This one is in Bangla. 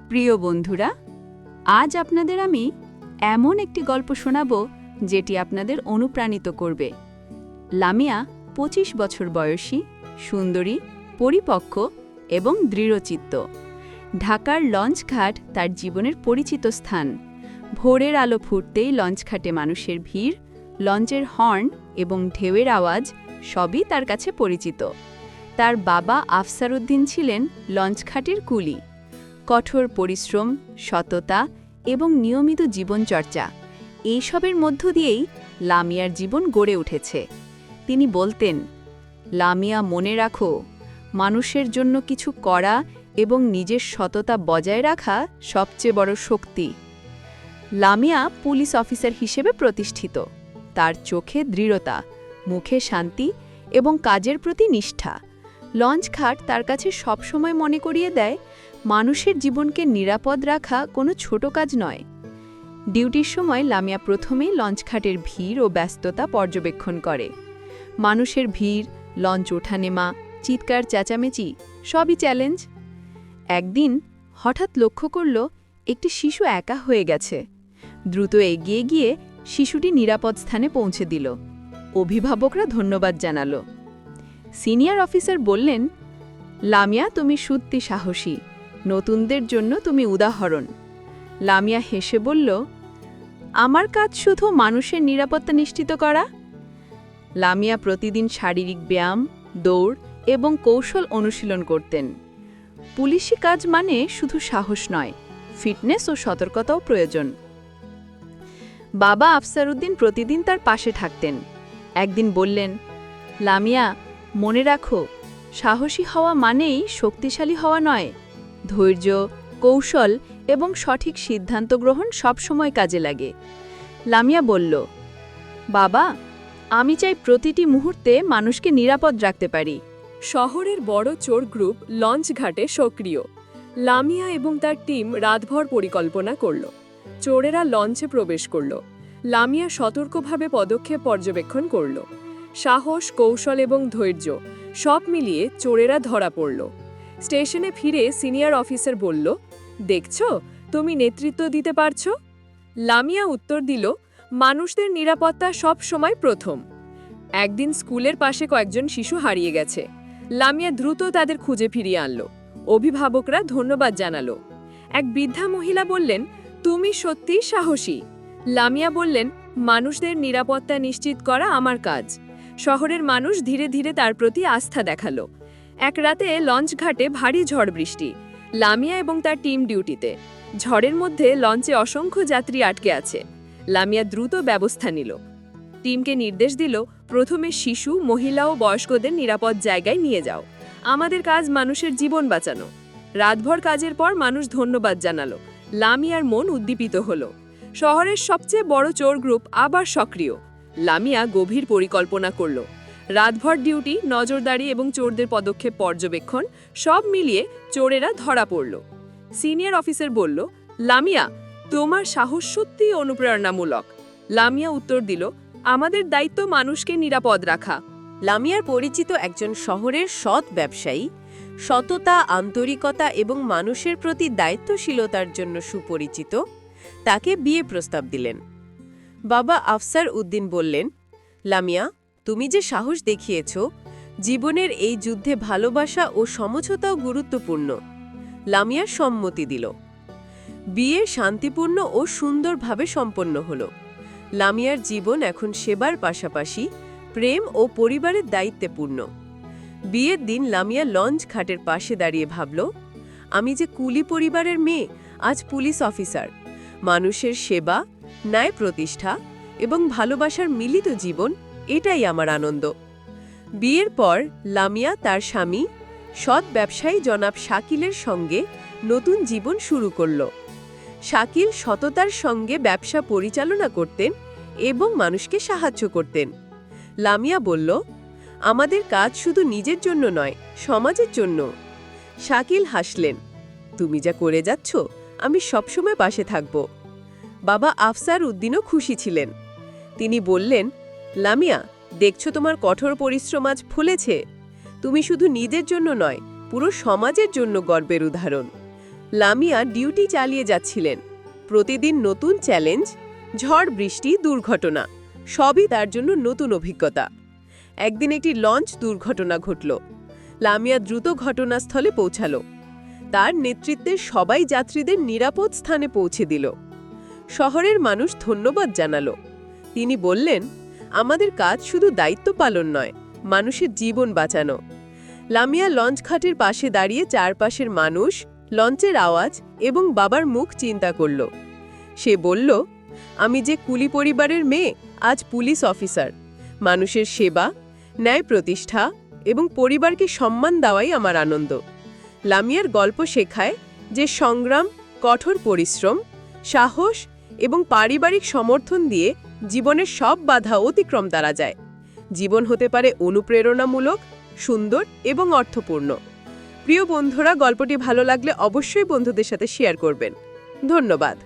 প্রিয় বন্ধুরা, আজ আপনাদের আমি এমন একটি গল্প শোনাব যেটি আপনাদের অনুপ্রাণিত করবে। লামিয়া ২৫ বছর বয়সী, সুন্দরী, পরিপক্ক এবং দৃঢ়চিত্ত। ঢাকার লঞ্চঘাট তার জীবনের পরিচিত স্থান। ভোরের আলো ফুটতেই লঞ্চঘাটে মানুষের ভিড়, লঞ্চের হর্ন এবং ঢেউয়ের আওয়াজ সবই তার কাছে পরিচিত। তার বাবা আফসার উদ্দিন ছিলেন লঞ্চঘাটের কুলি। কঠোর পরিশ্রম, সততা এবং নিয়মিত জীবনচর্চা এইসবের মধ্য দিয়েই লামিয়ার জীবন গড়ে উঠেছে। তিনি বলতেন, লামিয়া, মনে রাখো, মানুষের জন্য কিছু করা এবং নিজের সততা বজায় রাখা সবচেয়ে বড় শক্তি। লামিয়া পুলিশ অফিসার হিসেবে প্রতিষ্ঠিত। তার চোখে দৃঢ়তা, মুখে শান্তি এবং কাজের প্রতি নিষ্ঠা। লঞ্চঘাট তার কাছে সবসময় মনে করিয়ে দেয়, মানুষের জীবনকে নিরাপদ রাখা কোনো ছোট কাজ নয়। ডিউটির সময় লামিয়া প্রথমেই লঞ্চঘাটের ভিড় ও ব্যস্ততা পর্যবেক্ষণ করে। মানুষের ভিড়, লঞ্চ ওঠানেমা, চিৎকার চেঁচামেচি সবই চ্যালেঞ্জ। একদিন হঠাৎ লক্ষ্য করল একটি শিশু একা হয়ে গেছে। দ্রুত এগিয়ে গিয়ে শিশুটি নিরাপদ স্থানে পৌঁছে দিল। অভিভাবকরা ধন্যবাদ জানালো। সিনিয়র অফিসার বললেন, লামিয়া, তুমি সত্যি সাহসী, নতুনদের জন্য তুমি উদাহরণ। লামিয়া হেসে বলল, আমার কাজ শুধু মানুষের নিরাপত্তা নিশ্চিত করা। লামিয়া প্রতিদিন শারীরিক ব্যায়াম, দৌড় এবং কৌশল অনুশীলন করতেন। পুলিশি কাজ মানে শুধু সাহস নয়, ফিটনেস ও সতর্কতাও প্রয়োজন। বাবা আফসার উদ্দিন প্রতিদিন তার পাশে থাকতেন। একদিন বললেন, লামিয়া, মনে রাখো, সাহসী হওয়া মানেই শক্তিশালী হওয়া নয়। ধৈর্য, কৌশল এবং সঠিক সিদ্ধান্ত গ্রহণ সবসময় কাজে লাগে। লামিয়া বলল, বাবা, আমি চাই প্রতিটি মুহূর্তে মানুষকে নিরাপদ রাখতে পারি। শহরের বড় চোর গ্রুপ লঞ্চঘাটে সক্রিয়। লামিয়া এবং তার টিম রাতভর পরিকল্পনা করল। চোরেরা লঞ্চে প্রবেশ করল। লামিয়া সতর্কভাবে পদক্ষেপ পর্যবেক্ষণ করল। সাহস, কৌশল এবং ধৈর্য সব মিলিয়ে চোরেরা ধরা পড়ল। স্টেশনে ফিরে সিনিয়র অফিসার বলল, দেখছ, তুমি নেতৃত্ব দিতে পারছো। লামিয়া উত্তর দিল, মানুষদের নিরাপত্তা সব সময় প্রথম। একদিন স্কুলের পাশে কয়েকজন শিশু হারিয়ে গেছে। লামিয়া দ্রুত তাদের খুঁজে ফিরিয়ে আনল। অভিভাবকরা ধন্যবাদ জানালো। এক বৃদ্ধা মহিলা বললেন, তুমি সত্যিই সাহসী। লামিয়া বললেন, মানুষদের নিরাপত্তা নিশ্চিত করা আমার কাজ। শহরের মানুষ ধীরে ধীরে তার প্রতি আস্থা দেখালো। এক রাতে লঞ্চঘাটে ভারী ঝড় বৃষ্টি। লামিয়া এবং তার টিম ডিউটিতে। ঝড়ের মধ্যে লঞ্চে অসংখ্য যাত্রী আটকে আছে। লামিয়া দ্রুত ব্যবস্থা নিল। টিমকে নির্দেশ দিল, প্রথমে শিশু, মহিলা ও বয়স্কদের নিরাপদ জায়গায় নিয়ে যাও। আমাদের কাজ মানুষের জীবন বাঁচানো। রাতভর কাজের পর মানুষ ধন্যবাদ জানালো। লামিয়ার মন উদ্দীপিত হলো। শহরের সবচেয়ে বড় চোর গ্রুপ আবার সক্রিয়। লামিয়া গভীর পরিকল্পনা করল। রাতভর ডিউটি, নজরদারি এবং চোরদের পদক্ষেপ পর্যবেক্ষণ সব মিলিয়ে চোরেরা ধরা পড়ল। সিনিয়র অফিসার বলল, লামিয়া, তোমার সাহস সত্যিই অনুপ্রেরণামূলক। লামিয়া উত্তর দিল, আমাদের দায়িত্ব মানুষকে নিরাপদ রাখা। লামিয়ার পরিচিত একজন শহরের সৎ ব্যবসায়ী, সততা, আন্তরিকতা এবং মানুষের প্রতি দায়িত্বশীলতার জন্য সুপরিচিত, তাকে বিয়ে প্রস্তাব দিলেন। বাবা আফসার উদ্দিন বললেন, লামিয়া, তুমি যে সাহস দেখিয়েছ, জীবনের এই যুদ্ধে ভালোবাসা ও সমঝোতাও গুরুত্বপূর্ণ। লামিয়া সম্মতি দিল। বিয়ে শান্তিপূর্ণ ও সুন্দরভাবে সম্পন্ন হল। লামিয়ার জীবন এখন সেবার পাশাপাশি প্রেম ও পরিবারের দায়িত্বে পূর্ণ। বিয়ের দিন লামিয়া লঞ্চ ঘাটের পাশে দাঁড়িয়ে ভাবল, আমি যে কুলি পরিবারের মেয়ে, আজ পুলিশ অফিসার। মানুষের সেবা, ন্যায় প্রতিষ্ঠা এবং ভালোবাসার মিলিত জীবন, এটাই আমার আনন্দ। বিয়ের পর লামিয়া তার স্বামী, সৎ ব্যবসায়ী জনাব শাকিলের সঙ্গে নতুন জীবন শুরু করল। শাকিল সততার সঙ্গে ব্যবসা পরিচালনা করতেন এবং মানুষকে সাহায্য করতেন। লামিয়া বলল, আমাদের কাজ শুধু নিজের জন্য নয়, সমাজের জন্য। শাকিল হাসলেন, তুমি যা করে যাচ্ছ, আমি সবসময় পাশে থাকব। বাবা আফসার উদ্দিনও খুশি ছিলেন। তিনি বললেন, লামিয়া, দেখছো তোমার কঠোর পরিশ্রম আজ ফলেছে। তুমি শুধু নিজের জন্য নয়, পুরো সমাজের জন্য গর্বের উদাহরণ। লামিয়া ডিউটি চালিয়ে যাচ্ছিলেন। প্রতিদিন নতুন চ্যালেঞ্জ, ঝড় বৃষ্টি, দুর্ঘটনা, সবই তার জন্য নতুন অভিজ্ঞতা। একদিন একটি লঞ্চ দুর্ঘটনা ঘটল। লামিয়া দ্রুত ঘটনাস্থলে পৌঁছাল। তার নেতৃত্বে সবাই যাত্রীদের নিরাপদ স্থানে পৌঁছে দিল। শহরের মানুষ ধন্যবাদ জানালো। তিনি বললেন, আমাদের কাজ শুধু দায়িত্ব পালন নয়, মানুষের জীবন বাঁচানো। লামিয়া লঞ্চ ঘাটের পাশে দাঁড়িয়ে চারপাশের মানুষ, লঞ্চের আওয়াজ এবং বাবার মুখ চিন্তা করল। সে বলল, আমি যে কুলি পরিবারের মেয়ে, আজ পুলিশ অফিসার। মানুষের সেবা, ন্যায় প্রতিষ্ঠা এবং পরিবারকে সম্মান দেওয়াই আমার আনন্দ। লামিয়ার গল্প শেখায় যে সংগ্রাম, কঠোর পরিশ্রম, সাহস এবং পারিবারিক সমর্থন দিয়ে জীবনের সব বাধা অতিক্রম করা যায়। জীবন হতে পারে অনুপ্রেরণামূলক, সুন্দর এবং অর্থপূর্ণ। প্রিয় বন্ধুরা, গল্পটি ভালো লাগলে অবশ্যই বন্ধুদের সাথে শেয়ার করবেন। ধন্যবাদ।